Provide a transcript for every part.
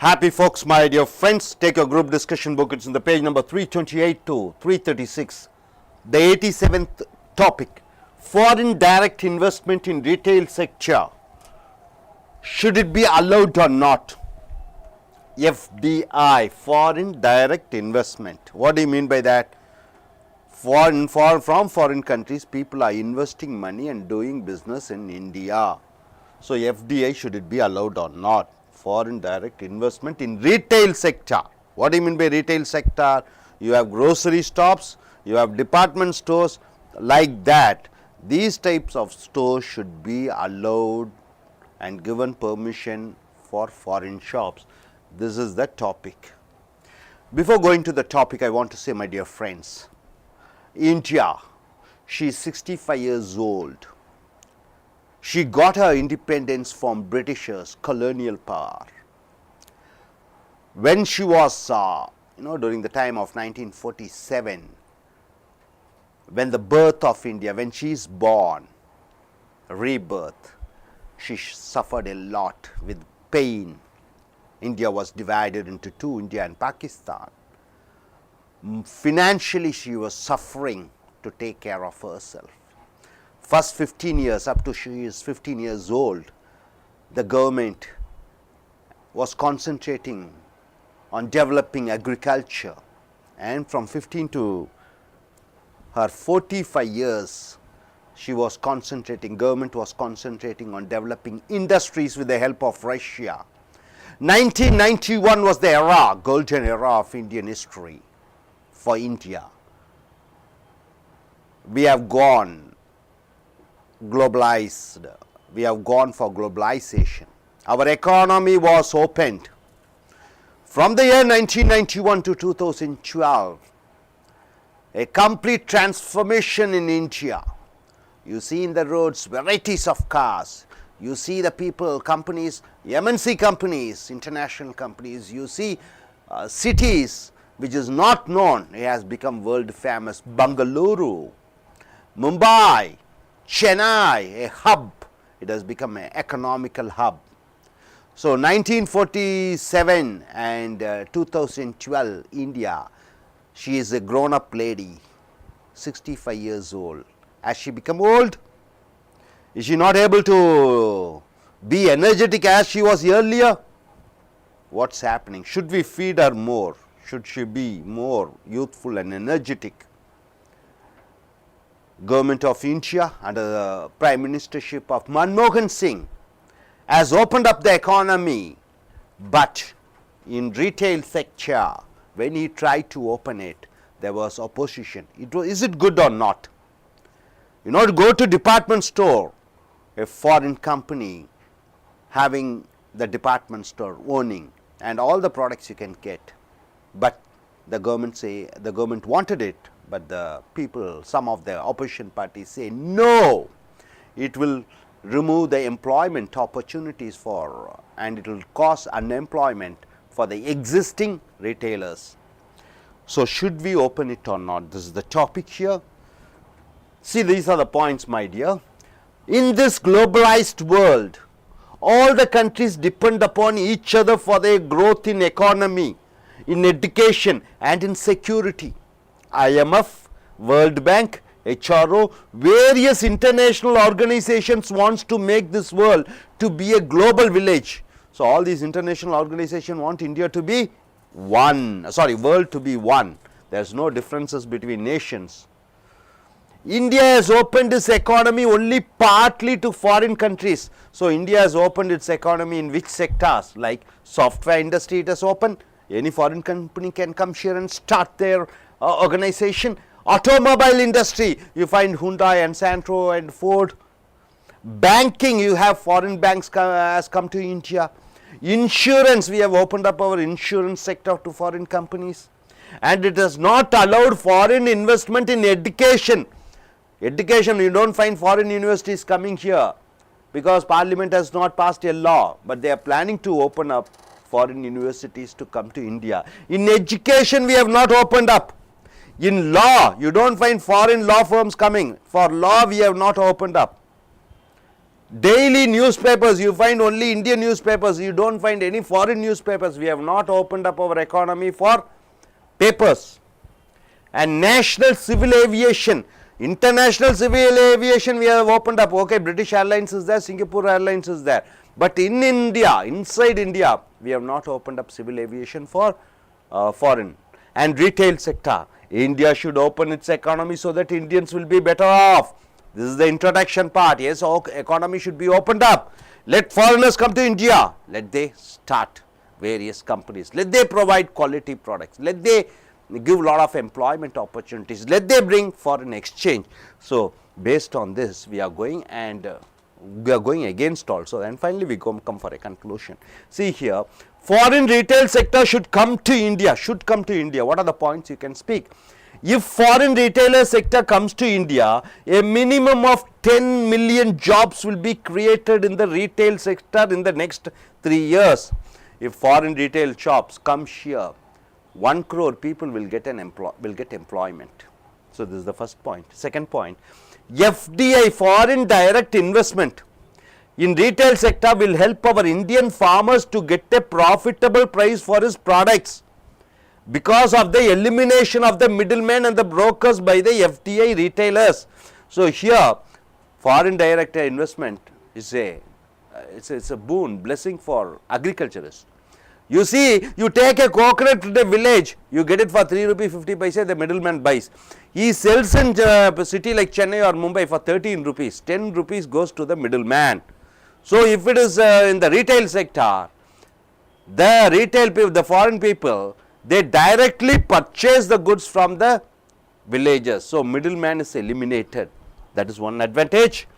Happy folks, my dear friends. Take your group discussion book. It's in the page number 328 to 336. The 87th topic, foreign direct investment in retail sector. Should it be allowed or not? FDI, foreign direct investment. What do you mean by that? From foreign countries, people are investing money and doing business in India. So FDI, should it be allowed or not? Foreign direct investment in retail sector. What do you mean by retail sector? You have grocery shops, you have department stores, like that. These types of stores should be allowed and given permission for foreign shops. This is the topic. Before going to the topic, I want to say, my dear friends, India, she is 65 years old. She got her independence from Britishers' colonial power. When she was, during the time of 1947, when the birth of India, when she is born, rebirth, she suffered a lot with pain. India was divided into two, India and Pakistan. Financially, she was suffering to take care of herself. First 15 years, up to she is 15 years old, the government was concentrating on developing agriculture, and from 15 to her 45 years, government was concentrating on developing industries with the help of Russia. 1991 was the era, golden era of Indian history for India. We have gone globalized, we have gone for globalization. Our economy was opened. From the year 1991 to 2012, a complete transformation in India. You see in the roads varieties of cars. You see the people, companies, MNC companies, international companies. You see cities which is not known. It has become world famous. Bengaluru, Mumbai, Chennai, a hub. It has become an economical hub. So 1947 and 2012, India, she is a grown-up lady, 65 years old. Has she become old? Is she not able to be energetic as she was earlier? What's happening? Should we feed her more? Should she be more youthful and energetic? Government of India under the Prime Ministership of Manmohan Singh has opened up the economy, but in retail sector, when he tried to open it, there was opposition. Is it good or not? You know, to go to department store, a foreign company having the department store owning and all the products you can get, but the government wanted it, but the people, some of the opposition parties say no, it will remove the employment opportunities and it will cause unemployment for the existing retailers. So should we open it or not? This is the topic here. See, these are the points, my dear. In this globalized world, all the countries depend upon each other for their growth in economy, in education and in security. IMF, World Bank, HRO, various international organizations wants to make this world to be a global village. So all these international organizations want India to be one, world to be one. There's no differences between nations. India has opened its economy only partly to foreign countries. So India has opened its economy in which sectors? Like software industry, it has opened. Any foreign company can come here and start their organization. Automobile industry, you find Hyundai and Santro and Ford. Banking, you have foreign banks has come to India. Insurance, we have opened up our insurance sector to foreign companies. And it has not allowed foreign investment in education. Education, you don't find foreign universities coming here because Parliament has not passed a law, but they are planning to open up foreign universities to come to India. In education, we have not opened up. In law, you don't find foreign law firms coming. For law, we have not opened up. Daily newspapers, you find only Indian newspapers, you don't find any foreign newspapers. We have not opened up our economy for papers. And national civil aviation, international civil aviation we have opened up. Okay, British Airlines is there, Singapore Airlines is there. But in India, inside India, we have not opened up civil aviation for foreign. And retail sector, India should open its economy so that Indians will be better off. This is the introduction part. Yes, economy should be opened up. Let foreigners come to India. Let they start various companies. Let they provide quality products. Let they give a lot of employment opportunities. Let they bring foreign exchange. So, based on this, we are going and we are going against also. And finally, we come for a conclusion. See here, foreign retail sector should come to India. Should come to India. What are the points you can speak? If foreign retailer sector comes to India, a minimum of 10 million jobs will be created in the retail sector in the next 3 years. If foreign retail shops come here, 1 crore people will get employment. So this is the first point. Second point, FDI, foreign direct investment in retail sector will help our Indian farmers to get a profitable price for his products, because of the elimination of the middlemen and the brokers by the FDI retailers. So here, foreign direct investment is it's a boon, blessing for agriculturists. You see, you take a coconut to the village, you get it for 3 rupees 50 paise, the middleman buys. He sells in a city like Chennai or Mumbai for 13 rupees, 10 rupees goes to the middleman. So if it is in the retail sector, the retail people, the foreign people, they directly purchase the goods from the villagers. So middleman is eliminated. That is one advantage.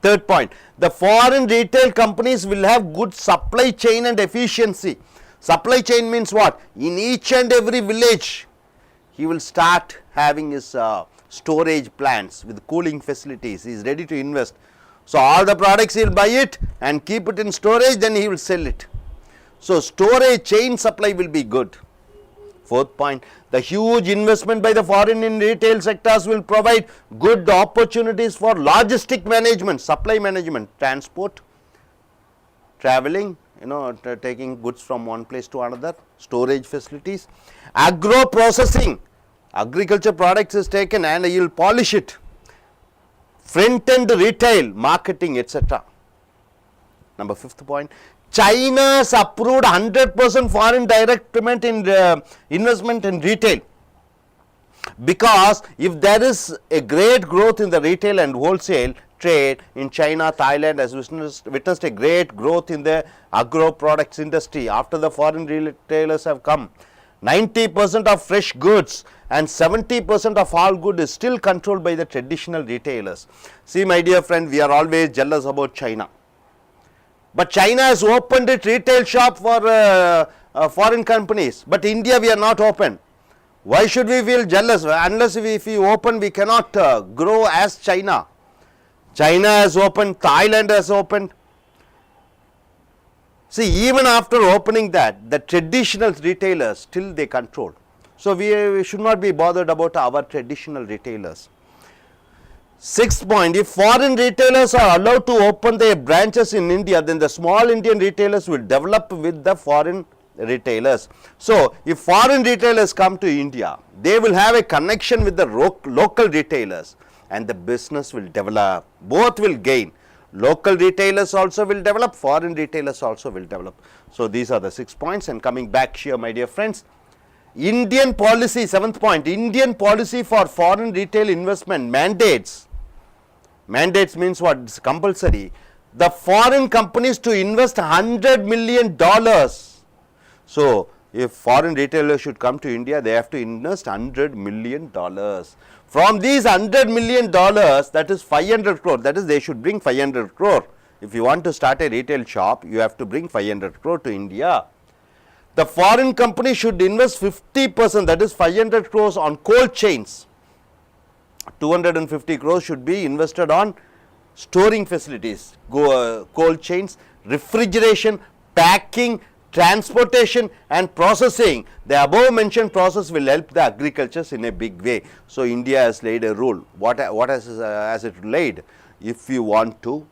Third point, the foreign retail companies will have good supply chain and efficiency. Supply chain means what? In each and every village, he will start having his storage plants with cooling facilities. He is ready to invest. So all the products he will buy it and keep it in storage, then he will sell it. So storage chain supply will be good. Fourth point, the huge investment by the foreign in retail sectors will provide good opportunities for logistic management, supply management, transport, traveling, taking goods from one place to another, storage facilities, agro processing, agriculture products is taken and you will polish it, front end retail, marketing, etc. Number fifth point, China has approved 100% foreign direct investment in retail, because if there is a great growth in the retail and wholesale trade in China, Thailand has witnessed a great growth in the agro products industry after the foreign retailers have come. 90% of fresh goods and 70% of all goods is still controlled by the traditional retailers. See, my dear friend, we are always jealous about China. But China has opened its retail shop for foreign companies, but India we are not open. Why should we feel jealous? Unless if we open, we cannot grow as China. China has opened, Thailand has opened. See, even after opening that, the traditional retailers still they control. So we should not be bothered about our traditional retailers. Sixth point, if foreign retailers are allowed to open their branches in India, then the small Indian retailers will develop with the foreign retailers. So if foreign retailers come to India, they will have a connection with the local retailers and the business will develop. Both will gain. Local retailers also will develop, foreign retailers also will develop. So these are the 6 points. And coming back here, my dear friends, Indian policy, seventh point, Indian policy for foreign retail investment mandates. Mandates means what? It's compulsory. The foreign companies to invest $100 million. So if foreign retailers should come to India, they have to invest $100 million. From these $100 million, that is 500 crore, that is they should bring 500 crore. If you want to start a retail shop, you have to bring 500 crore to India. The foreign company should invest 50%, that is 500 crores on cold chains. 250 crores should be invested on storing facilities, cold chains, refrigeration, packing, transportation and processing. The above mentioned process will help the agricultures in a big way. So India has laid a rule. What has it laid? If you want to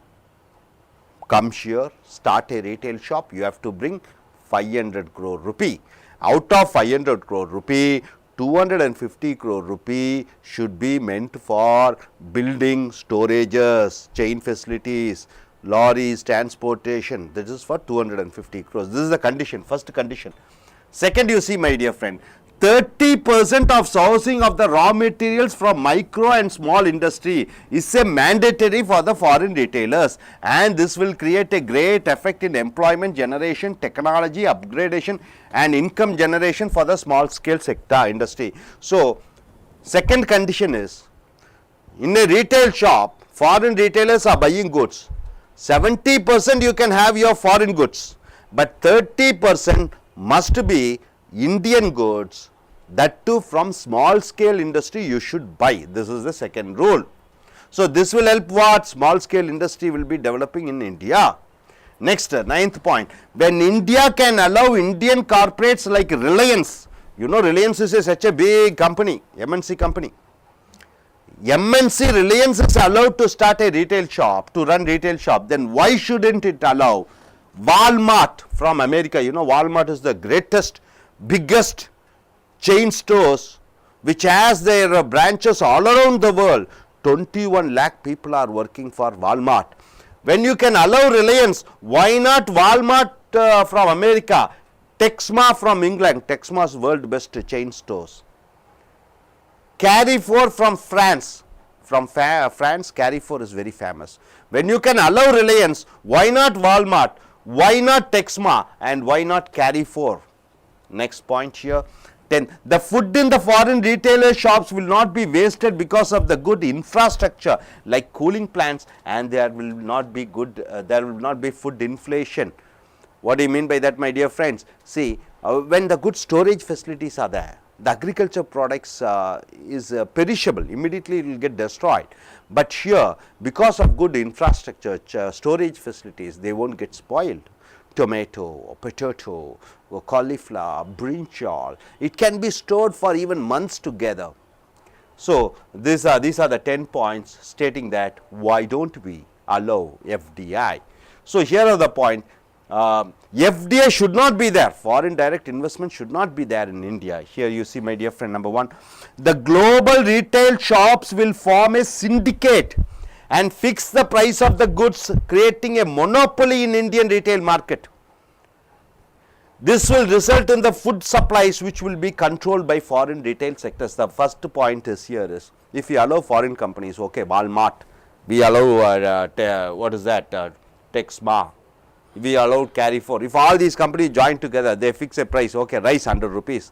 come here, start a retail shop, you have to bring 500 crore rupee. Out of 500 crore rupee, 250 crore rupee should be meant for building storages, chain facilities, lorries, transportation. This is for 250 crores. This is the condition, first condition. Second, you see, my dear friend, 30% of sourcing of the raw materials from micro and small industry is a mandatory for the foreign retailers, and this will create a great effect in employment generation, technology upgradation and income generation for the small scale sector industry. So, second condition is, in a retail shop, foreign retailers are buying goods. 70% you can have your foreign goods, but 30% must be Indian goods, that too from small scale industry you should buy. This is the second rule. So, this will help what? Small scale industry will be developing in India. Next, ninth point, when India can allow Indian corporates like Reliance, you know Reliance is such a big company, MNC company. MNC Reliance is allowed to start a retail shop, to run retail shop, then why shouldn't it allow Walmart from America? You know Walmart is the greatest, biggest chain stores which has their branches all around the world. 21 lakh people are working for Walmart. When you can allow Reliance, why not Walmart from America, Texma from England, Texma is world best chain stores. Carrefour from France, France Carrefour is very famous. When you can allow Reliance, why not Walmart, why not Texma and why not Carrefour? Next point here. Then the food in the foreign retailer shops will not be wasted because of the good infrastructure like cooling plants, and there will not be food inflation. What do you mean by that, my dear friends? See, when the good storage facilities are there, the agriculture products is perishable, immediately it will get destroyed. But here, because of good infrastructure, storage facilities, they won't get spoiled. Tomato, potato, cauliflower, brinjal, it can be stored for even months together. So, these are the 10 points stating that why don't we allow FDI. So, here are the point, FDI should not be there, foreign direct investment should not be there in India. Here you see, my dear friend, number one, the global retail shops will form a syndicate and fix the price of the goods, creating a monopoly in Indian retail market. This will result in the food supplies which will be controlled by foreign retail sectors. The first point is here is, if you allow foreign companies, okay, Walmart, we allow Texma, we allow Carrefour. If all these companies join together, they fix a price, okay, rice 100 rupees.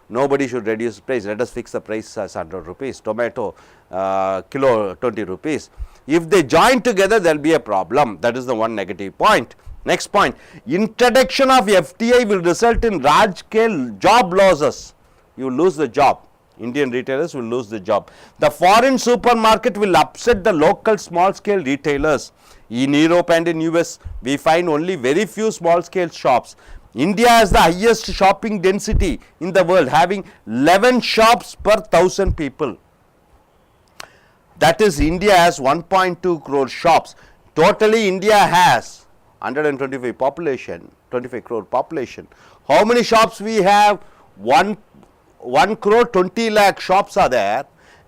Nobody should reduce price, let us fix the price as 100 rupees, tomato kilo 20 rupees. If they join together, there will be a problem. That is the one negative point. Next point, introduction of FDI will result in large scale job losses. You lose the job. Indian retailers will lose the job. The foreign supermarket will upset the local small scale retailers. In Europe and in US, we find only very few small scale shops. India has the highest shopping density in the world, having 11 shops per 1,000 people. That is, India has 1.2 crore shops. Totally, India has 125 population, 25 crore population. How many shops we have? 1 crore 20 lakh shops are there,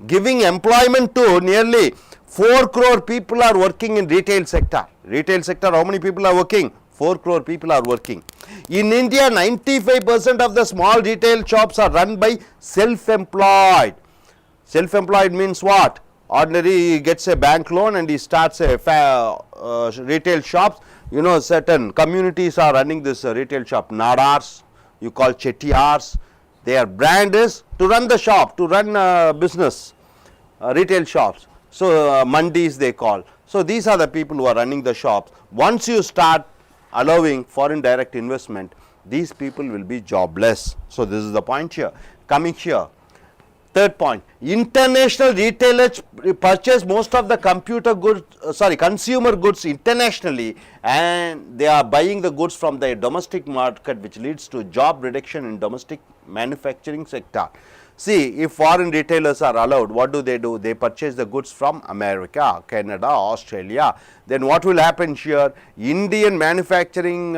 giving employment to nearly 4 crore people are working in retail sector. Retail sector, how many people are working? 4 crore people are working. In India, 95% of the small retail shops are run by self-employed. Self-employed means what? Ordinary, he gets a bank loan and he starts a retail shops. You know, certain communities are running this retail shop. Nadars, you call Chettiars. Their brand is to run the shop, to run business, retail shops. So, mandis they call. So, these are the people who are running the shops. Once you start allowing foreign direct investment, these people will be jobless. So, this is the point here. Coming here, third point, international retailers purchase most of the consumer goods internationally, and they are buying the goods from the domestic market, which leads to job reduction in domestic manufacturing sector. See, if foreign retailers are allowed, what do? They purchase the goods from America, Canada, Australia. Then what will happen here? Indian manufacturing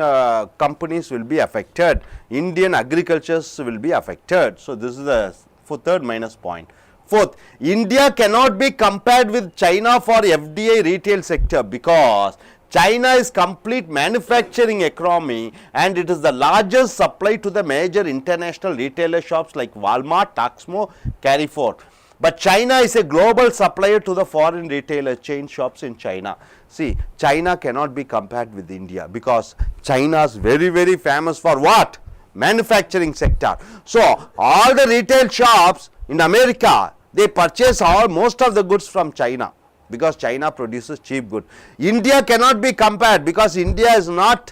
companies will be affected. Indian agricultures will be affected. So, this is the third minus point. Fourth, India cannot be compared with China for FDI retail sector because China is complete manufacturing economy and it is the largest supply to the major international retailer shops like Walmart, Taxmo, Carrefour. But China is a global supplier to the foreign retailer chain shops in China. See, China cannot be compared with India because China is very famous for what? Manufacturing sector. So, all the retail shops in America, they purchase most of the goods from China because China produces cheap goods. India cannot be compared because India is not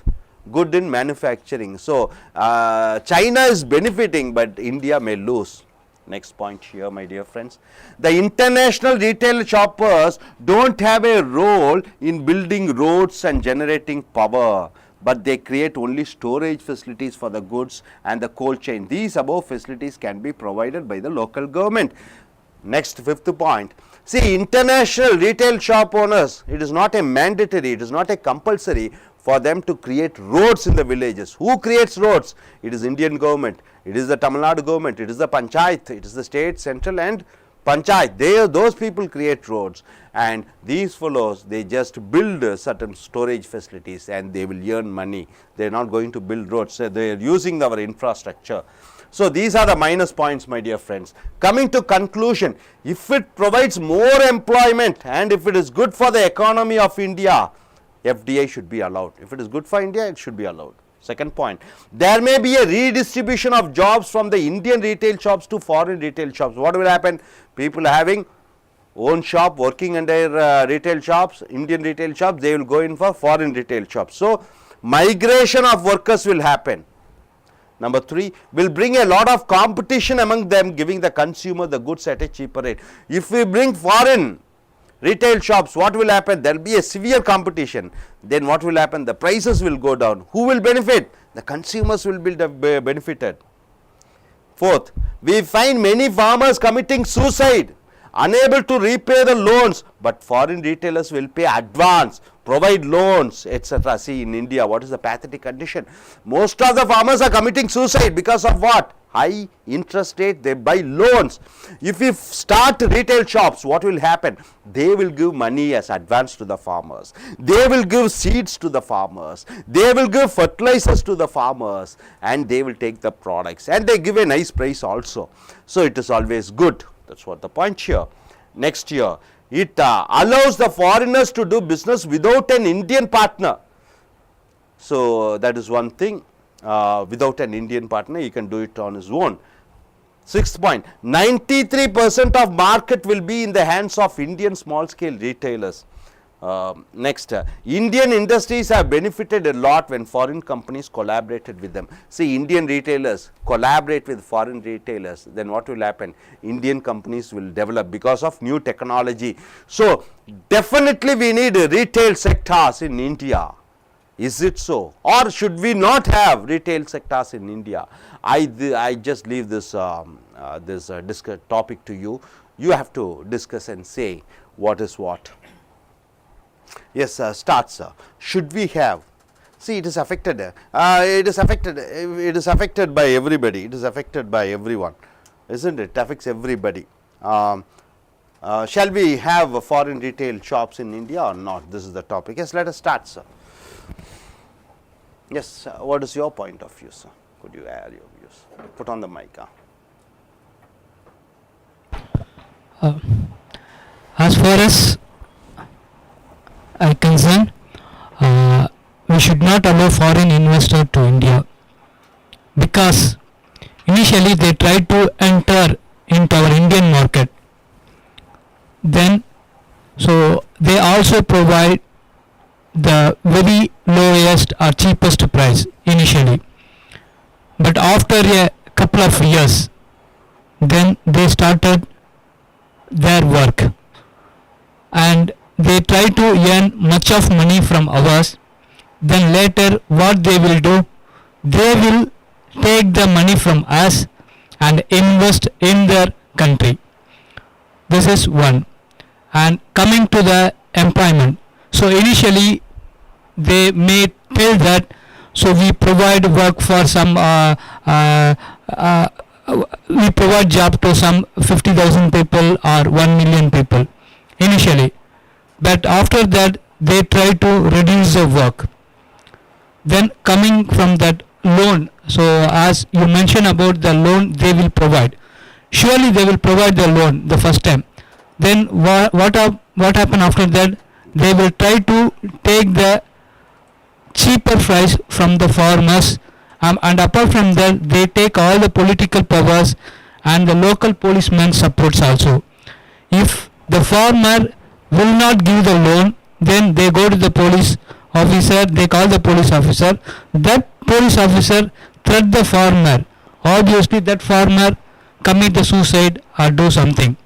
good in manufacturing. So, China is benefiting but India may lose. Next point here, my dear friends. The international retail shoppers don't have a role in building roads and generating power, but they create only storage facilities for the goods and the cold chain. These above facilities can be provided by the local government. Next, fifth point. See, international retail shop owners, it is not a mandatory, it is not a compulsory for them to create roads in the villages. Who creates roads? It is Indian government, it is the Tamil Nadu government, it is the panchayat, it is the state, central and panchayat. Those people create roads, and these fellows, they just build certain storage facilities and they will earn money. They are not going to build roads, so they are using our infrastructure. So, these are the minus points, my dear friends. Coming to conclusion, if it provides more employment and if it is good for the economy of India, FDI should be allowed. If it is good for India, it should be allowed. Second point, there may be a redistribution of jobs from the Indian retail shops to foreign retail shops. What will happen? People having own shop, working under retail shops, Indian retail shops, they will go in for foreign retail shops. So, migration of workers will happen. Number 3, will bring a lot of competition among them, giving the consumer the goods at a cheaper rate. If we bring foreign retail shops, what will happen? There will be a severe competition. Then what will happen? The prices will go down. Who will benefit? The consumers will be benefited. Fourth, we find many farmers committing suicide, unable to repay the loans, but foreign retailers will pay advance, provide loans, etc. See, in India, what is the pathetic condition? Most of the farmers are committing suicide because of what? High interest rate, they buy loans. If we start retail shops, what will happen? They will give money as advance to the farmers. They will give seeds to the farmers. They will give fertilizers to the farmers and they will take the products and they give a nice price also. So, it is always good. That is what the point here. Next year, it allows the foreigners to do business without an Indian partner. So, that is one thing. Without an Indian partner, he can do it on his own. Sixth point, 93% of market will be in the hands of Indian small scale retailers. Next, Indian industries have benefited a lot when foreign companies collaborated with them. See, Indian retailers collaborate with foreign retailers, then what will happen? Indian companies will develop because of new technology. So, definitely we need retail sectors in India. Is it so, or should we not have retail sectors in India? I just leave this topic to you. You have to discuss and say what is what. Yes, start, sir. Should we have? See, it is affected. It is affected by everybody. It is affected by everyone, isn't it? It affects everybody. Shall we have foreign retail shops in India or not? This is the topic. Yes, let us start, sir. Yes, what is your point of view, sir? Could you add your views? Put on the mic. As far as I concern, we should not allow foreign investor to India because initially they tried to enter into our Indian market. Then, so they also provide the very lowest or cheapest price initially, but after a couple of years then they started their work and they try to earn much of money from ours. Then later what they will do, they will take the money from us and invest in their country. This is one. And coming to the employment, so initially they may tell that, so we provide work for some uh, we provide job to some 50,000 people or 1 million people initially, but after that they try to reduce the work. Then coming from that loan, so as you mentioned about the loan they will provide, surely they will provide the loan the first time. Then what happen after that? They will try to take the cheaper price from the farmers, and apart from that they take all the political powers and the local policemen supports also. If the farmer will not give the loan, then they go to the police officer, they call the police officer, that police officer threat the farmer, obviously that farmer commit the suicide or do something.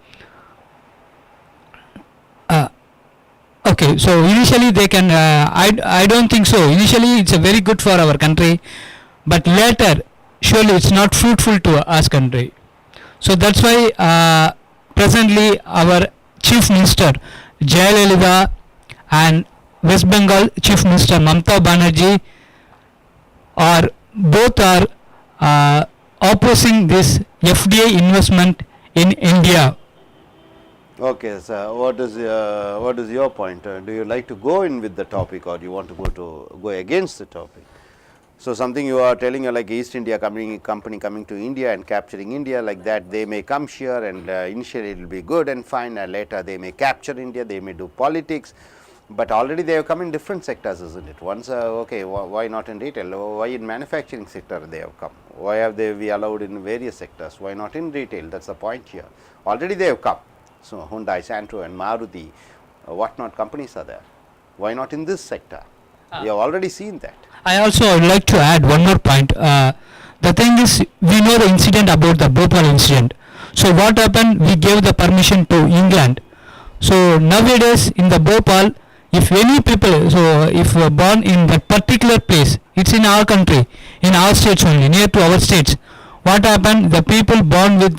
Okay, so initially they can, I don't think so. Initially it's a very good for our country, but later surely it's not fruitful to us country. So that's why presently our Chief Minister Jayalalitha and West Bengal Chief Minister Mamata Banerjee are both opposing this FDI investment in India. Okay, so what is your point? Do you like to go in with the topic, or do you want to go against the topic? So something you are telling, like East India company coming to India and capturing India, like that they may come here and initially it will be good and fine, and later they may capture India, they may do politics, but already they have come in different sectors, isn't it? Once okay, why not in retail? Why in manufacturing sector they have come? Why have they be allowed in various sectors? Why not in retail? That's the point here. Already they have come. So Hyundai, Santro and Maruti, what not companies are there? Why not in this sector? We have already seen that. I also would like to add one more point. The thing is, we know the incident about the Bhopal incident. So what happened? We gave the permission to England. So nowadays in the Bhopal, if any people, so if born in that particular place, it's in our country, in our states only, near to our states. What happened? The people born with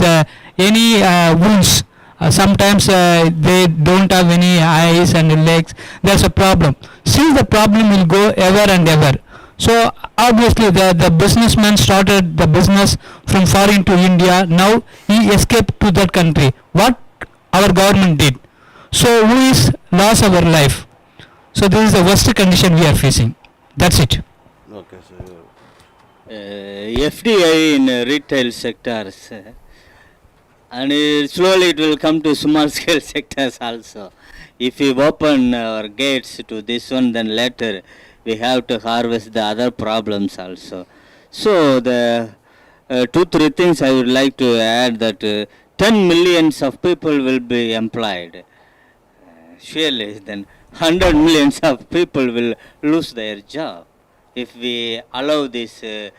any wounds, sometimes they don't have any eyes and legs, there's a problem. Still the problem will go ever and ever. So obviously the businessman started the business from foreign to India, now he escaped to that country. What our government did? So who is lost our life? So this is the worst condition we are facing. That's it. Okay, so FDI in retail sectors, and slowly it will come to small scale sectors also. If we open our gates to this one, then later we have to harvest the other problems also. So the 2-3 things I would like to add, that 10 millions of people will be employed. Surely then 100 millions of people will lose their job if we allow this FDI.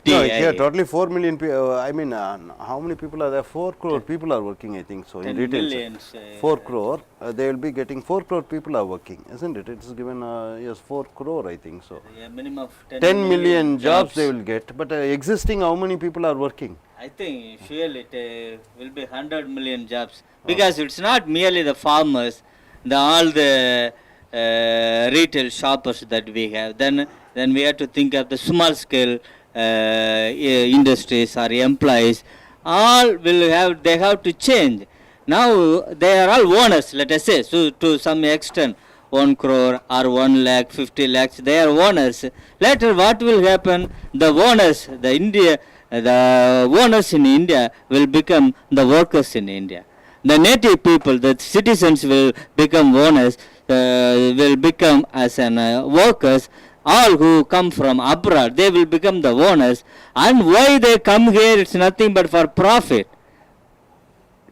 no, here totally 4 million people. I mean, how many people are there? 4 crore people are working, I think so. In 10 retail, millions, 4 crore. They will be getting 4 crore people are working, isn't it? It's given yes, 4 crore, I think so. A minimum of 10 million jobs they will get, but existing how many people are working? I think surely it will be 100 million jobs, because it's not merely the farmers, all the retail shoppers that we have. Then we have to think of the small scale industries or employees. All they have to change. Now they are all owners, let us say, so to some extent 1 crore or 1 lakh, 50 lakhs, they are owners. Later what will happen? The owners, the owners in India will become the workers in India. The native people, the citizens will become owners, will become as workers. All who come from abroad, they will become the owners. And why they come here? It's nothing but for profit.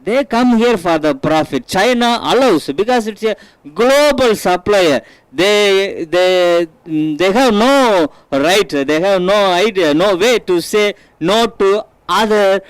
They come here for the profit. China allows, because it's a global supplier. They have no right, they have no idea, no way to say no to other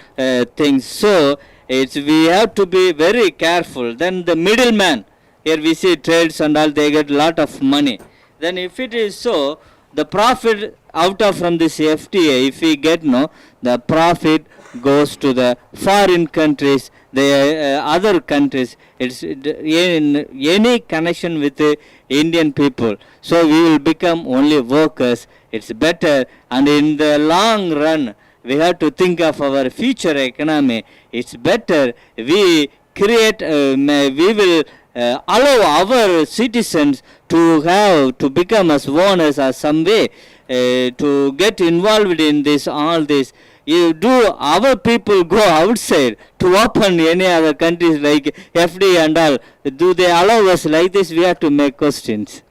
things. So we have to be very careful. Then the middleman, here we see trades and all, they get lot of money. Then if it is so, the profit out of from this FTA, if we get no, the profit goes to the foreign countries, the other countries. It's in any connection with the Indian people. So we will become only workers. It's better, and in the long run, we have to think of our future economy. It's better we create, we will allow our citizens to have to become as owners or some way to get involved in this, all this. You do our people go outside to open any other countries like FD and all? Do they allow us like this? We have to make questions.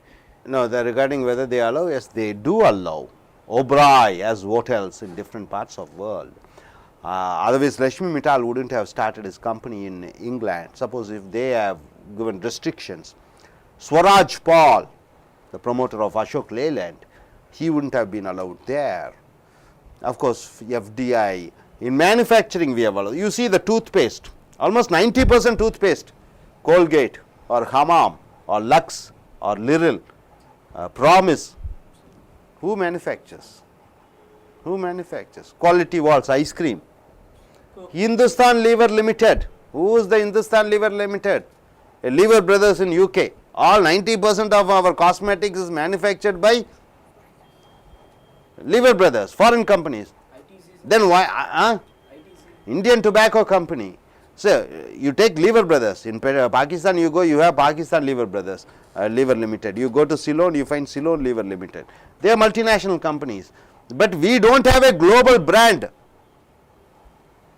No, regarding whether they allow, yes, they do allow. Oberoi as hotels in different parts of world. Otherwise, Lakshmi Mittal wouldn't have started his company in England. Suppose if they have given restrictions, Swaraj Paul, the promoter of Ashok Leyland, he wouldn't have been allowed there. Of course, FDI. In manufacturing, we have allowed. You see the toothpaste, almost 90% toothpaste, Colgate or Hamam or Lux or Liril, Promise. Who manufactures? Who manufactures? Quality Walls ice cream. Hindustan Lever Limited. Who is the Hindustan Lever Limited? Lever Brothers in UK. All 90% of our cosmetics is manufactured by Lever Brothers, foreign companies. Then why? Indian Tobacco Company. So you take Lever Brothers. In Pakistan you go, you have Pakistan Lever Brothers, Lever Limited. You go to Ceylon, you find Ceylon Lever Limited. They are multinational companies. But we don't have a global brand.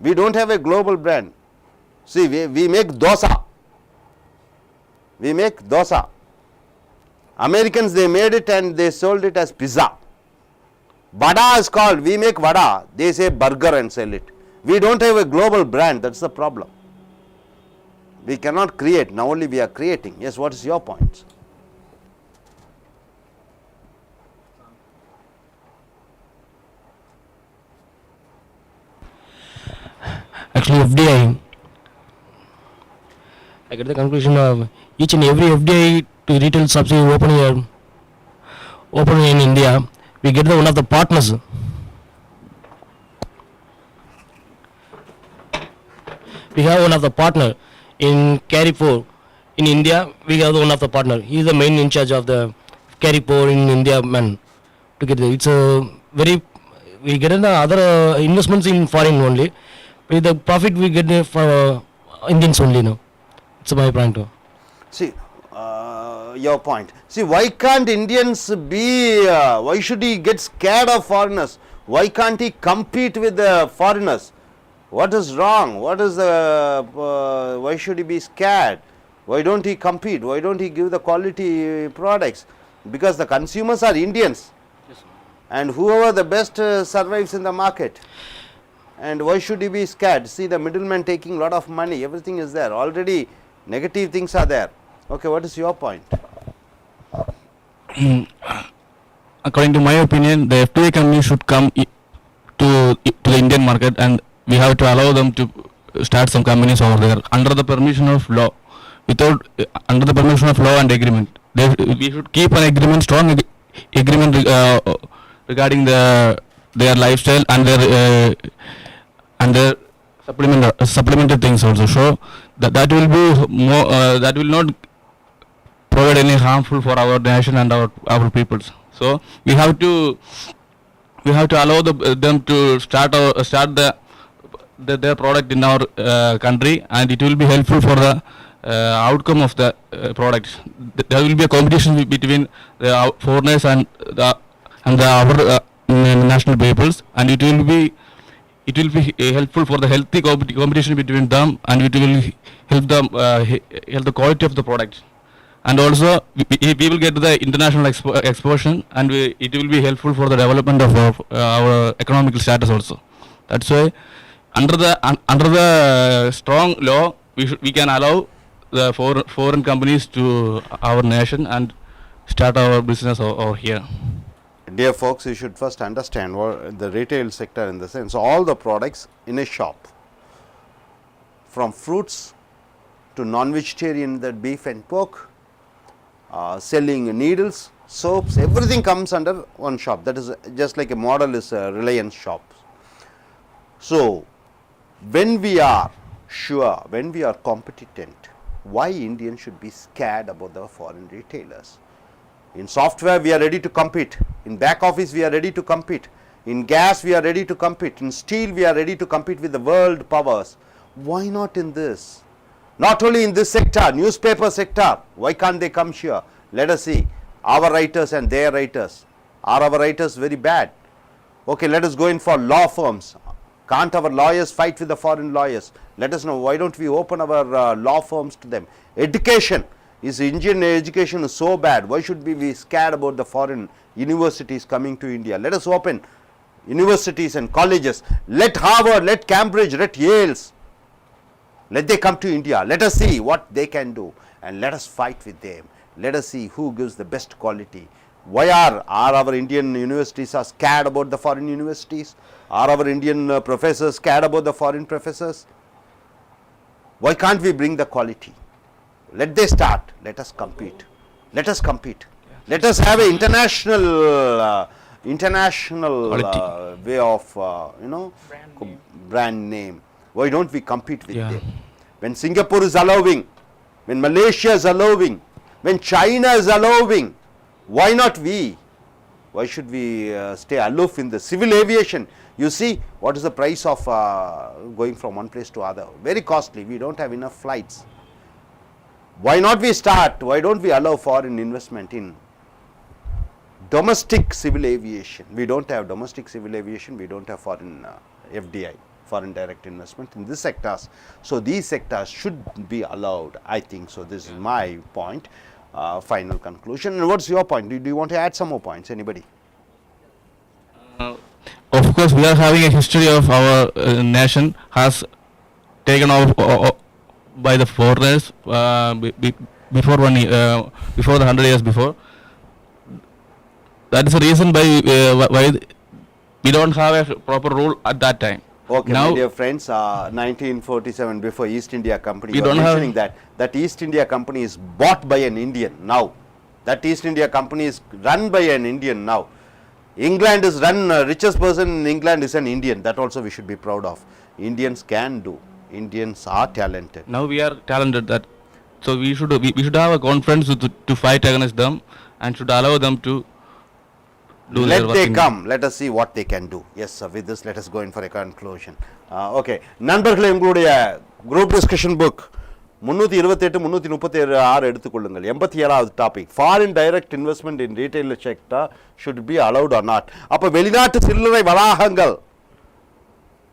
We don't have a global brand. See, we make dosa. We make dosa. Americans, they made it and they sold it as pizza. Vada is called, we make vada, they say burger and sell it. We don't have a global brand, that's the problem. We cannot create, now only we are creating. Yes, what is your point? Actually, FDI, I get the conclusion of each and every FDI to retail subsidy open in India, we get one of the partners. We have one of the partner in Carrefour in India. We have one of the partner. He is the main in charge of the Carrefour in India. Man, together it's a very, we get the other investments in foreign only. With the profit we get for Indians only now. It's my point. See, your point. See, why can't Indians be, why should he get scared of foreigners? Why can't he compete with the foreigners? What is wrong? What is the, why should he be scared? Why don't he compete? Why don't he give the quality products? Because the consumers are Indians. Yes. And whoever the best survives in the market. And why should he be scared? See, the middleman taking lot of money, everything is there. Already negative things are there. Okay, what is your point? According to my opinion, the FTA company should come to the Indian market, and we have to allow them to start some companies over there under the permission of law, under the permission of law and agreement. We should keep an agreement, strong agreement regarding their lifestyle and their supplementary things also. So that will be more, that will not provide any harmful for our nation and our peoples. So we have to allow them to start their product in our country, and it will be helpful for the outcome of the products. There will be a competition between the foreigners and our national peoples, and it will be helpful for the healthy competition between them, and it will help them help the quality of the product. And also we will get the international exposure, and it will be helpful for the development of our economical status also. That's why under the strong law we can allow the foreign companies to our nation and start our business over here. Dear folks, you should first understand what the retail sector, in the sense all the products in a shop, from fruits to non-vegetarian, that beef and pork, selling needles, soaps, everything comes under one shop. That is just like a model is a Reliance shop. So, when we are sure, when we are competent, why Indians should be scared about the foreign retailers? In software, we are ready to compete. In back office, we are ready to compete. In gas, we are ready to compete. In steel, we are ready to compete with the world powers. Why not in this? Not only in this sector, newspaper sector, why can't they come here? Let us see. Our writers and their writers. Are our writers very bad? Okay, let us go in for law firms. Can't our lawyers fight with the foreign lawyers? Let us know. Why don't we open our law firms to them? Education. Is Indian education is so bad? Why should we be scared about the foreign universities coming to India? Let us open universities and colleges. Let Harvard, let Cambridge, let Yale's. Let they come to India. Let us see what they can do and let us fight with them. Let us see who gives the best quality. Why are our Indian universities are scared about the foreign universities? Are our Indian professors scared about the foreign professors? Why can't we bring the quality? Let they start. Let us compete. Let us compete. Let us have an international way of brand name. Why don't we compete with them? When Singapore is allowing, when Malaysia is allowing, when China is allowing, why not we? Why should we stay aloof in the civil aviation? You see, what is the price of going from one place to other? Very costly. We don't have enough flights. Why not we start? Why don't we allow foreign investment in domestic civil aviation? We don't have domestic civil aviation. We don't have foreign FDI, foreign direct investment in these sectors. So these sectors should be allowed, I think. So this is my point. Final conclusion. And what's your point? Do you want to add some more points? Anybody? Of course, we are having a history of our nation has taken off by the foreigners before before the 100 years before. That is the reason why we don't have a proper rule at that time. Okay, now, my dear friends, 1947, before East India Company, we you are don't mentioning that East India Company is bought by an Indian now. That East India Company is run by an Indian now. England is run, richest person in England is an Indian. That also we should be proud of. Indians can do. Indians are talented. Now we are talented. So we should have a conference to fight against them and should allow them to do let they come. Let us see what they can do. Yes, sir. With this, let us go in for a conclusion. Okay. நண்பர்களே, உங்களுடைய group discussion book 328 336 எடுத்துக்கொள்ளுங்கள். 87வது topic, foreign direct investment in retail sector should be allowed or not. அப்போ வெளிநாட்டு சில்லறை வளாகங்கள்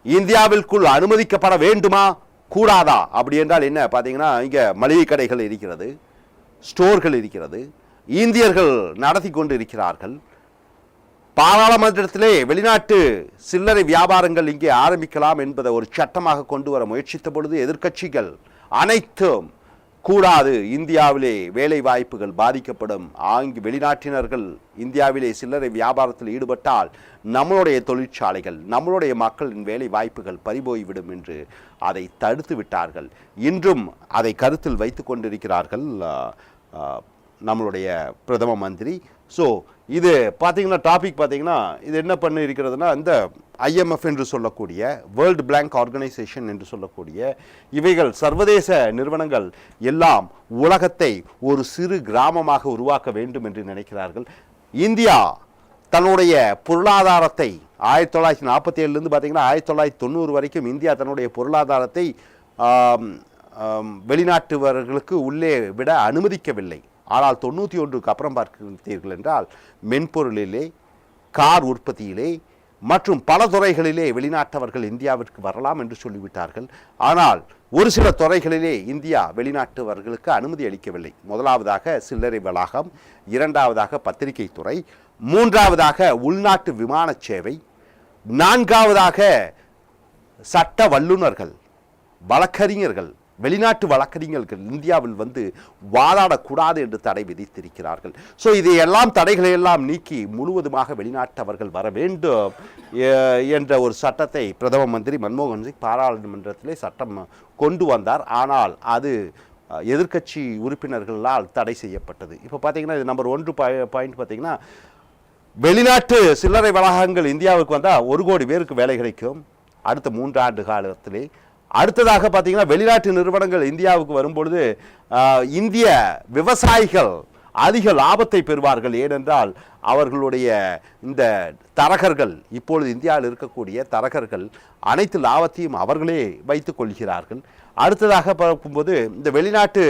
இந்தியாவிற்குள் அனுமதிக்கப்பட வேண்டுமா கூடாதா? அப்படி என்றால் என்ன பார்த்தீங்கன்னா, இங்கே மளிகை கடைகள் இருக்கிறது, ஸ்டோர்கள் இருக்கிறது, இந்தியர்கள் நடத்தி கொண்டு இருக்கிறார்கள். பாராளுமன்றத்திலே வெளிநாட்டு சில்லறை வியாபாரங்கள் இங்கே ஆரம்பிக்கலாம் என்பதை ஒரு சட்டமாக கொண்டு வர முயற்சித்த பொழுது எதிர்க்கட்சிகள் அனைத்தும் கூடாது, இந்தியாவிலே வேலை வாய்ப்புகள் பாதிக்கப்படும், வெளிநாட்டினர்கள் இந்தியாவிலே சில்லறை வியாபாரத்தில் ஈடுபட்டால் நம்மளுடைய தொழிற்சாலைகள், நம்மளுடைய மக்களின் வேலை வாய்ப்புகள் பறிபோய்விடும் என்று அதை தடுத்து விட்டார்கள். இன்றும் அதை கருத்தில் வைத்து கொண்டிருக்கிறார்கள் நம்மளுடைய பிரதம மந்திரி. ஸோ இது பார்த்தீங்கன்னா டாபிக் பார்த்தீங்கன்னா இது என்ன பண்ணி இருக்கிறதுனா, இந்த IMF என்று சொல்லக்கூடிய வேர்ல்டு பேங்க் ஆர்கனைசேஷன் என்று சொல்லக்கூடிய இவைகள் சர்வதேச நிறுவனங்கள் எல்லாம் உலகத்தை ஒரு சிறு கிராமமாக உருவாக்க வேண்டும் என்று நினைக்கிறார்கள். இந்தியா தன்னுடைய பொருளாதாரத்தை 1947 பார்த்தீங்கன்னா 1990 வரைக்கும் இந்தியா தன்னுடைய பொருளாதாரத்தை வெளிநாட்டவர்களுக்கு உள்ளே விட அனுமதிக்கவில்லை. ஆனால் 91க்கு அப்புறம் பார்க்கிறீர்கள் என்றால் மென்பொருளிலே, கார் உற்பத்தியிலே மற்றும் பல துறைகளிலே வெளிநாட்டவர்கள் இந்தியாவிற்கு வரலாம் என்று சொல்லிவிட்டார்கள். ஆனால் ஒரு சில துறைகளிலே இந்தியா வெளிநாட்டவர்களுக்கு அனுமதி அளிக்கவில்லை. முதலாவதாக சில்லறை வளாகம், இரண்டாவதாக பத்திரிகை துறை, மூன்றாவதாக உள்நாட்டு விமான சேவை, நான்காவதாக சட்ட வல்லுநர்கள், வழக்கறிஞர்கள், வெளிநாட்டு வழக்கறிஞர்கள் இந்தியாவில் வந்து வாதாடக்கூடாது என்று தடை விதித்திருக்கிறார்கள். ஸோ இதையெல்லாம் தடைகளை எல்லாம் நீக்கி முழுவதுமாக வெளிநாட்டவர்கள் வர வேண்டும் என்ற ஒரு சட்டத்தை பிரதம மந்திரி மன்மோகன் சிங் பாராளுமன்றத்திலே சட்டம் கொண்டு வந்தார். ஆனால் அது எதிர்க்கட்சி உறுப்பினர்களால் தடை செய்யப்பட்டது. இப்போ பார்த்தீங்கன்னா இது நம்பர் 1 பாயிண்ட் பார்த்தீங்கன்னா, வெளிநாட்டு சில்லறை வளாகங்கள் இந்தியாவுக்கு வந்தால் 1 கோடி பேருக்கு வேலை கிடைக்கும் அடுத்த 3 ஆண்டு காலத்திலே. அடுத்ததாக பார்த்தீங்கன்னா, வெளிநாட்டு நிறுவனங்கள் இந்தியாவுக்கு வரும்பொழுது இந்திய விவசாயிகள் அதிக லாபத்தை பெறுவார்கள். ஏனென்றால் அவர்களுடைய இந்த தரகர்கள், இப்பொழுது இந்தியாவில் இருக்கக்கூடிய தரகர்கள் அனைத்து லாபத்தையும் அவர்களே வைத்துக் கொள்கிறார்கள். அடுத்ததாக பார்க்கும்போது, இந்த வெளிநாட்டு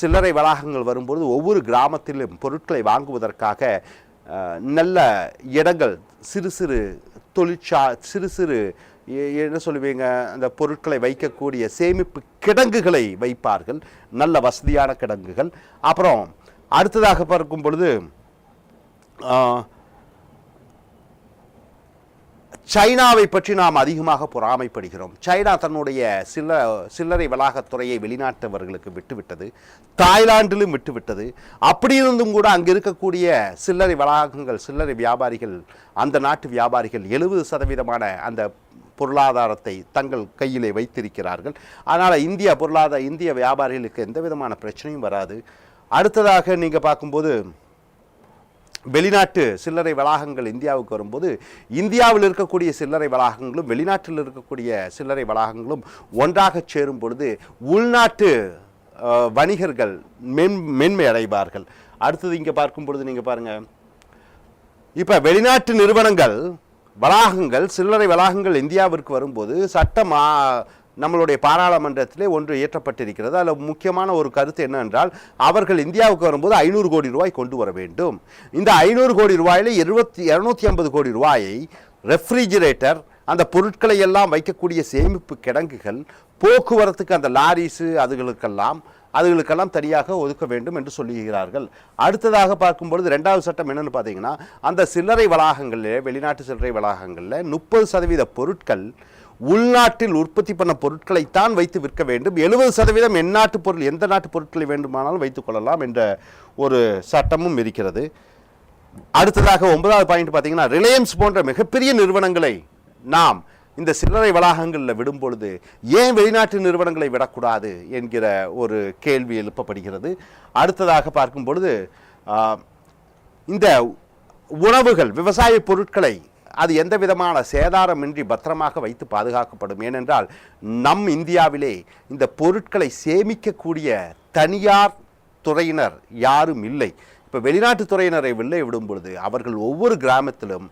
சில்லறை வளாகங்கள் வரும்போது ஒவ்வொரு கிராமத்திலும் பொருட்களை வாங்குவதற்காக நல்ல இடங்கள், சிறு சிறு சிறு சிறு என்ன சொல்லுவீங்க, அந்த பொருட்களை வைக்கக்கூடிய சேமிப்பு கிடங்குகளை வைப்பார்கள், நல்ல வசதியான கிடங்குகள். அப்புறம் அடுத்ததாக பார்க்கும் பொழுது சைனாவை பற்றி நாம் அதிகமாக பொறாமைப்படுகிறோம். சைனா தன்னுடைய சில்லறை வளாகத்துறையை வெளிநாட்டவர்களுக்கு விட்டுவிட்டது, தாய்லாந்திலும் விட்டுவிட்டது. அப்படி இருந்தும் கூட அங்கு இருக்கக்கூடிய சில்லறை வளாகங்கள், சில்லறை வியாபாரிகள், அந்த நாட்டு வியாபாரிகள் 70% அந்த பொருளாதாரத்தை தங்கள் கையிலே வைத்திருக்கிறார்கள். அதனால் இந்திய வியாபாரிகளுக்கு எந்த விதமான பிரச்சனையும் வராது. அடுத்ததாக நீங்கள் பார்க்கும்போது, வெளிநாட்டு சில்லறை வளாகங்கள் இந்தியாவுக்கு வரும்போது இந்தியாவில் இருக்கக்கூடிய சில்லறை வளாகங்களும் வெளிநாட்டில் இருக்கக்கூடிய சில்லறை வளாகங்களும் ஒன்றாக சேரும் பொழுது உள்நாட்டு வணிகர்கள் மென்மை அடைவார்கள். அடுத்தது இங்கே பார்க்கும் பொழுது நீங்கள் பாருங்கள், இப்போ வெளிநாட்டு நிறுவனங்கள் வளாகங்கள், சில்லறை வளாகங்கள் இந்தியாவிற்கு வரும்போது சட்டம் நம்மளுடைய பாராளுமன்றத்திலே ஒன்று இயற்றப்பட்டிருக்கிறது. அதில் முக்கியமான ஒரு கருத்து என்னவென்றால், அவர்கள் இந்தியாவுக்கு வரும்போது 500 கோடி ரூபாய் கொண்டு வர வேண்டும். இந்த 500 கோடி ரூபாயில் 250 கோடி ரூபாயை ரெஃப்ரிஜிரேட்டர், அந்த பொருட்களை எல்லாம் வைக்கக்கூடிய சேமிப்பு கிடங்குகள், போக்குவரத்துக்கு அந்த லாரிஸு அதுகளுக்கெல்லாம் தனியாக ஒதுக்க வேண்டும் என்று சொல்லுகிறார்கள். அடுத்ததாக பார்க்கும்பொழுது 2வது சட்டம் என்னென்னு பார்த்தீங்கன்னா, அந்த சில்லறை வளாகங்களில், வெளிநாட்டு சில்லறை வளாகங்களில் 30% பொருட்கள் உள்நாட்டில் உற்பத்தி பண்ண பொருட்களைத்தான் வைத்து விற்க வேண்டும். 70% எந்நாட்டு பொருள், எந்த நாட்டு பொருட்களை வேண்டுமானாலும் வைத்துக் கொள்ளலாம் என்ற ஒரு சட்டமும் இருக்கிறது. அடுத்ததாக 9வது பாயிண்ட் பார்த்தீங்கன்னா, ரிலையன்ஸ் போன்ற மிகப்பெரிய நிறுவனங்களை நாம் இந்த சில்லறை வளாகங்களில் விடும் பொழுது ஏன் வெளிநாட்டு நிறுவனங்களை விடக்கூடாது என்கிற ஒரு கேள்வி எழுப்பப்படுகிறது. அடுத்ததாக பார்க்கும் பொழுது, இந்த உணவுகள், விவசாய பொருட்களை அது எந்த விதமான சேதாரமின்றி பத்திரமாக வைத்து பாதுகாக்கப்படும். ஏனென்றால் நம் இந்தியாவிலே இந்த பொருட்களை சேமிக்கக்கூடிய தனியார் துறையினர் யாரும் இல்லை. இப்போ வெளிநாட்டு துறையினரை வெளியே விடும் பொழுது அவர்கள் ஒவ்வொரு கிராமத்திலும்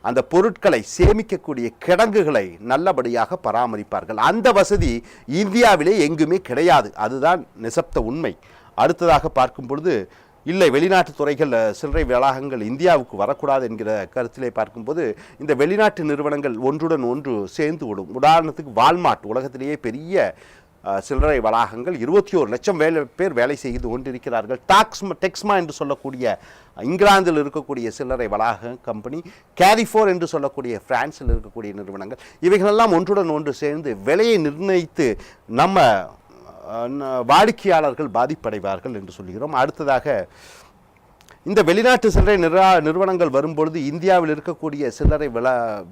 அந்த பொருட்களை சேமிக்கக்கூடிய கிடங்குகளை நல்லபடியாக பராமரிப்பார்கள். அந்த வசதி இந்தியாவிலே எங்குமே கிடையாது. அதுதான் நிசப்த உண்மை. அடுத்ததாக பார்க்கும் பொழுது, இல்லை வெளிநாட்டு துறைகள், சில்லறை வளாகங்கள் இந்தியாவுக்கு வரக்கூடாது என்கிற கருத்திலே பார்க்கும்போது, இந்த வெளிநாட்டு நிறுவனங்கள் ஒன்றுடன் ஒன்று சேர்ந்து விடும். உதாரணத்துக்கு வால்மார்ட், உலகத்திலேயே பெரிய சில்லறை வளாகங்கள், 21 லட்சம் பேர் வேலை செய்து கொண்டிருக்கிறார்கள். டெக்ஸ்மா என்று சொல்லக்கூடிய இங்கிலாந்தில் இருக்கக்கூடிய சில்லறை வளாக கம்பெனி, கேரிஃபோர் என்று சொல்லக்கூடிய பிரான்சில் இருக்கக்கூடிய நிறுவனங்கள், இவைகளெல்லாம் ஒன்றுடன் ஒன்று சேர்ந்து விலையை நிர்ணயித்து நம்ம வாடிக்கையாளர்கள் பாதிப்படைவார்கள் என்று சொல்கிறோம். அடுத்ததாக, இந்த வெளிநாட்டு சில்லறை நிறுவனங்கள் வரும்பொழுது இந்தியாவில் இருக்கக்கூடிய சில்லறை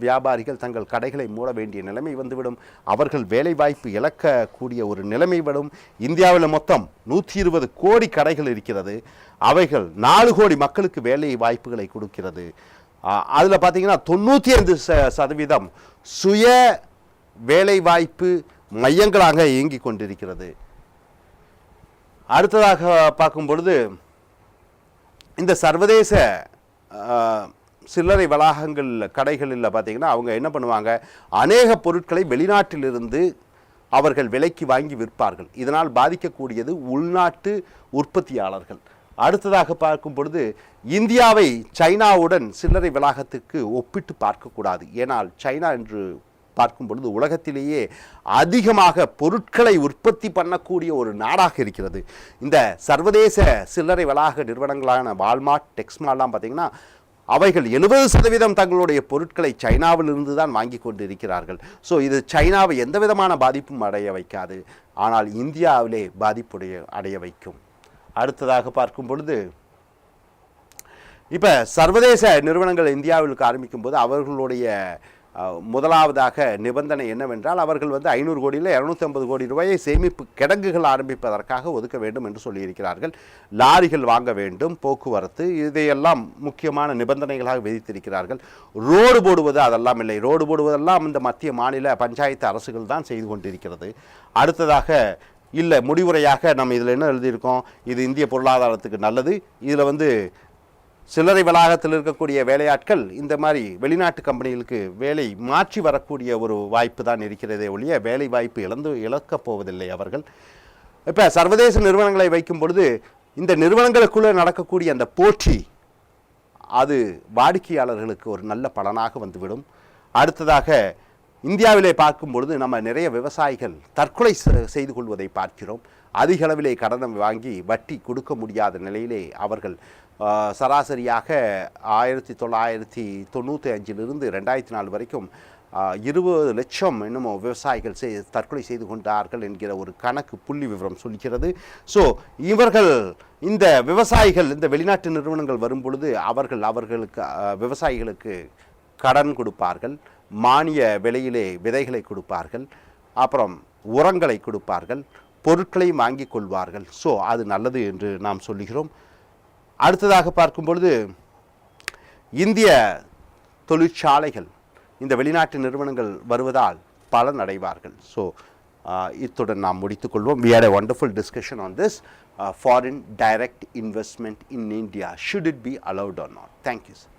வியாபாரிகள் தங்கள் கடைகளை மூட வேண்டிய நிலைமை வந்துவிடும். அவர்கள் வேலை வாய்ப்பு இழக்கக்கூடிய ஒரு நிலைமை வரும். இந்தியாவில் மொத்தம் 120 கோடி கடைகள் இருக்கிறது. அவைகள் 4 கோடி மக்களுக்கு வேலை வாய்ப்புகளை கொடுக்கிறது. அதில் பார்த்தீங்கன்னா 95% சுய வேலைவாய்ப்பு மையங்களாக இயங்கிக் கொண்டிருக்கிறது. அடுத்ததாக பார்க்கும் பொழுது, இந்த சர்வதேச சில்லறை வளாகங்கள் கடைகளில் பார்த்தீங்கன்னா அவங்க என்ன பண்ணுவாங்க, அநேக பொருட்களை வெளிநாட்டிலிருந்து அவர்கள் விலைக்கு வாங்கி விற்பார்கள். இதனால் பாதிக்கக்கூடியது உள்நாட்டு உற்பத்தியாளர்கள். அடுத்ததாக பார்க்கும் பொழுது, இந்தியாவை சைனாவுடன் சில்லறை வளாகத்துக்கு ஒப்பிட்டு பார்க்கக்கூடாது. ஏனால் சைனா என்று பார்க்கும் பொழுது உலகத்திலேயே அதிகமாக பொருட்களை உற்பத்தி பண்ணக்கூடிய ஒரு நாடாக இருக்கிறது. இந்த சர்வதேச சில்லறை வளாக நிறுவனங்களான வால்மார்ட், டெக்ஸ்மாலாம் பார்த்தீங்கன்னா அவைகள் 70% தங்களுடைய பொருட்களை சைனாவிலிருந்து தான் வாங்கி கொண்டு இருக்கிறார்கள். ஸோ இது சைனாவை எந்த விதமான பாதிப்பும் அடைய வைக்காது, ஆனால் இந்தியாவிலே அடைய வைக்கும். அடுத்ததாக பார்க்கும் பொழுது, இப்போ சர்வதேச நிறுவனங்கள் இந்தியாவிற்கு ஆரம்பிக்கும் போது அவர்களுடைய முதலாவதாக நிபந்தனை என்னவென்றால் அவர்கள் வந்து 500 கோடியில் 250 கோடி ரூபாயை சேமிப்பு கிடங்குகள் ஆரம்பிப்பதற்காக ஒதுக்க வேண்டும் என்று சொல்லியிருக்கிறார்கள். லாரிகள் வாங்க வேண்டும், போக்குவரத்து, இதையெல்லாம் முக்கியமான நிபந்தனைகளாக விதித்திருக்கிறார்கள். ரோடு போடுவது அதெல்லாம் இல்லை. ரோடு போடுவதெல்லாம் இந்த மத்திய மாநில பஞ்சாயத்து அரசுகள் தான் செய்து கொண்டிருக்கிறது. அடுத்ததாக இல்லை, முடிவுரையாக நம்ம இதில் என்ன எழுதியிருக்கோம், இது இந்திய பொருளாதாரத்துக்கு நல்லது, இதில் வந்து சில்லறை வளாகத்தில் இருக்கக்கூடிய வேலையாட்கள் இந்த மாதிரி வெளிநாட்டு கம்பெனிகளுக்கு வேலை மாற்றி வரக்கூடிய ஒரு வாய்ப்பு தான் இருக்கிறதே ஒழிய வேலை வாய்ப்பு இழக்கப் போவதில்லை அவர்கள். இப்போ சர்வதேச நிறுவனங்களை வைக்கும் பொழுது இந்த நிறுவனங்களுக்குள்ளே நடக்கக்கூடிய அந்த போட்டி அது வாடிக்கையாளர்களுக்கு ஒரு நல்ல பலனாக வந்துவிடும். அடுத்ததாக இந்தியாவிலே பார்க்கும் பொழுது நம்ம நிறைய விவசாயிகள் தற்கொலை செய்து கொள்வதை பார்க்கிறோம். அதிக அளவிலே கடனை வாங்கி வட்டி கொடுக்க முடியாத நிலையிலே அவர்கள் சராசரியாக 1995 2004 வரைக்கும் 20 லட்சம் என்னமோ விவசாயிகள் தற்கொலை செய்து கொண்டார்கள் என்கிற ஒரு கணக்கு புள்ளி விவரம் சொல்கிறது. ஸோ இவர்கள் இந்த விவசாயிகள் இந்த வெளிநாட்டு நிறுவனங்கள் வரும் பொழுது அவர்களுக்கு விவசாயிகளுக்கு கடன் கொடுப்பார்கள், மானிய விலையிலே விதைகளை கொடுப்பார்கள், அப்புறம் உரங்களை கொடுப்பார்கள், பொருட்களையும் வாங்கி கொள்வார்கள். ஸோ அது நல்லது என்று நாம் சொல்லுகிறோம். அடுத்ததாக பார்க்கும் பொழுது இந்திய தொழிற்சாலைகள் இந்த வெளிநாட்டு நிறுவனங்கள் வருவதால் பலன் அடைவார்கள். ஸோ இத்துடன் நாம் முடித்துக்கொள்வோம். We had a wonderful discussion on this foreign direct investment in India. Should it be allowed or not? Thank you, sir.